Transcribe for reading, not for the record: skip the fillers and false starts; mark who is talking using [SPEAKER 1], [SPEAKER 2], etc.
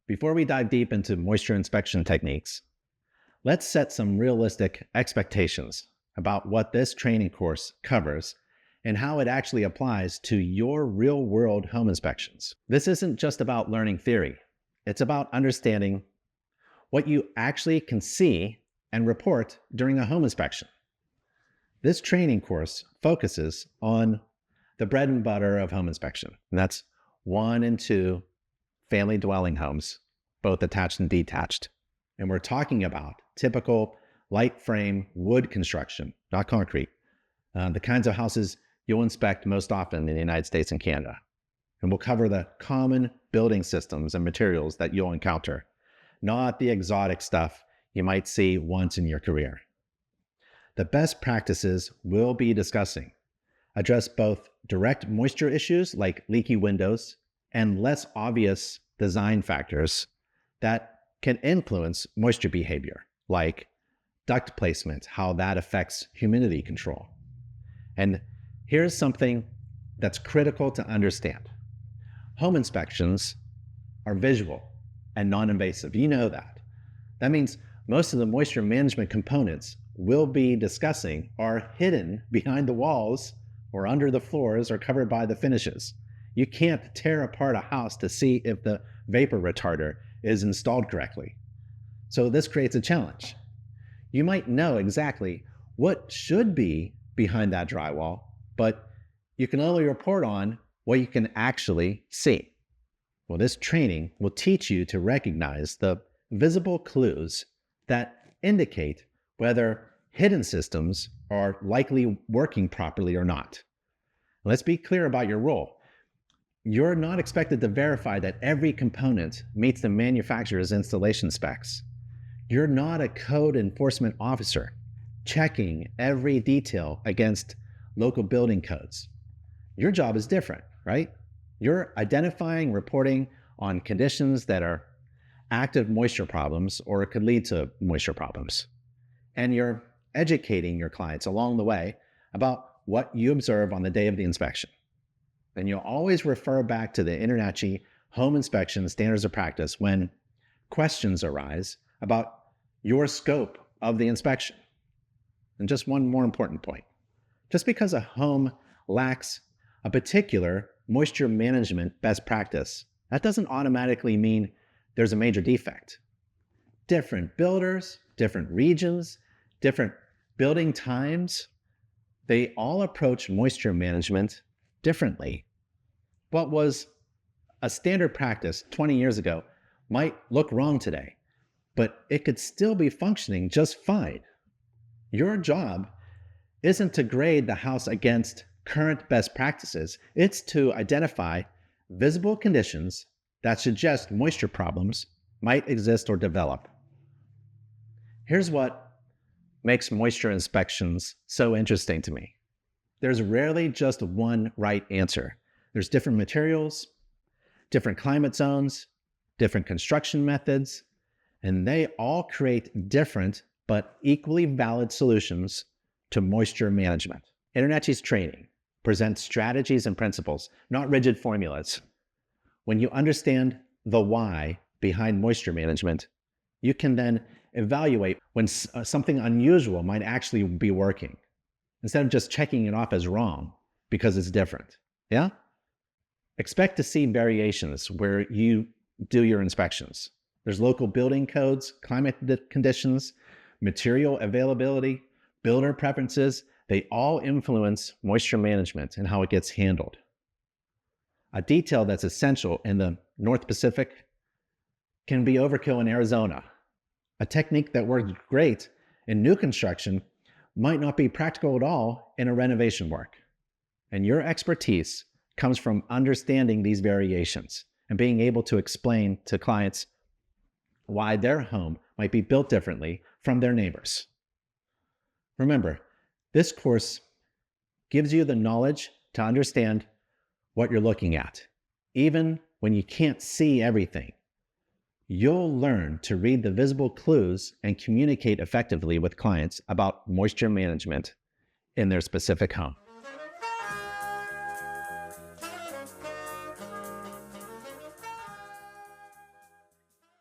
[SPEAKER 1] Before we dive deep into moisture inspection techniques, let's set some realistic expectations about what this training course covers and how it actually applies to your real-world home inspections. This isn't just about learning theory. It's about understanding what you actually can see and report during a home inspection. This training course focuses on the bread and butter of home inspection, and that's 1 and 2 family dwelling homes, both attached and detached. And we're talking about typical light frame wood construction, not concrete, the kinds of houses you'll inspect most often in the United States and Canada. And we'll cover the common building systems and materials that you'll encounter, not the exotic stuff you might see once in your career. The best practices we'll be discussing address both direct moisture issues like leaky windows and less obvious design factors that can influence moisture behavior, like duct placement, how that affects humidity control. And here's something that's critical to understand. Home inspections are visual and non-invasive. You know that. That means most of the moisture management components we'll be discussing are hidden behind the walls or under the floors or covered by the finishes. You can't tear apart a house to see if the vapor retarder is installed correctly. So this creates a challenge. You might know exactly what should be behind that drywall, but you can only report on what you can actually see. Well, this training will teach you to recognize the visible clues that indicate whether hidden systems are likely working properly or not. Let's be clear about your role. You're not expected to verify that every component meets the manufacturer's installation specs. You're not a code enforcement officer checking every detail against local building codes. Your job is different, right? You're identifying, reporting on conditions that are active moisture problems or could lead to moisture problems. And you're educating your clients along the way about what you observe on the day of the inspection. And you'll always refer back to the InterNACHI home inspection standards of practice when questions arise about your scope of the inspection. And just one more important point. Just because a home lacks a particular moisture management best practice, that doesn't automatically mean there's a major defect. Different builders, different regions, different building times, they all approach moisture management differently. What was a standard practice 20 years ago might look wrong today, but it could still be functioning just fine. Your job isn't to grade the house against current best practices. It's to identify visible conditions that suggest moisture problems might exist or develop. Here's what makes moisture inspections so interesting to me. There's rarely just one right answer. There's different materials, different climate zones, different construction methods, and they all create different but equally valid solutions to moisture management. InterNACHI's training presents strategies and principles, not rigid formulas. When you understand the why behind moisture management, you can then evaluate when something unusual might actually be working, instead of just checking it off as wrong because it's different. Yeah? Expect to see variations where you do your inspections. There's local building codes, climate conditions, material availability, builder preferences. They all influence moisture management and how it gets handled. A detail that's essential in the North Pacific can be overkill in Arizona. A technique that works great in new construction might not be practical at all in a renovation work. And your expertise comes from understanding these variations and being able to explain to clients why their home might be built differently from their neighbors. Remember, this course gives you the knowledge to understand what you're looking at, even when you can't see everything. You'll learn to read the visible clues and communicate effectively with clients about moisture management in their specific home.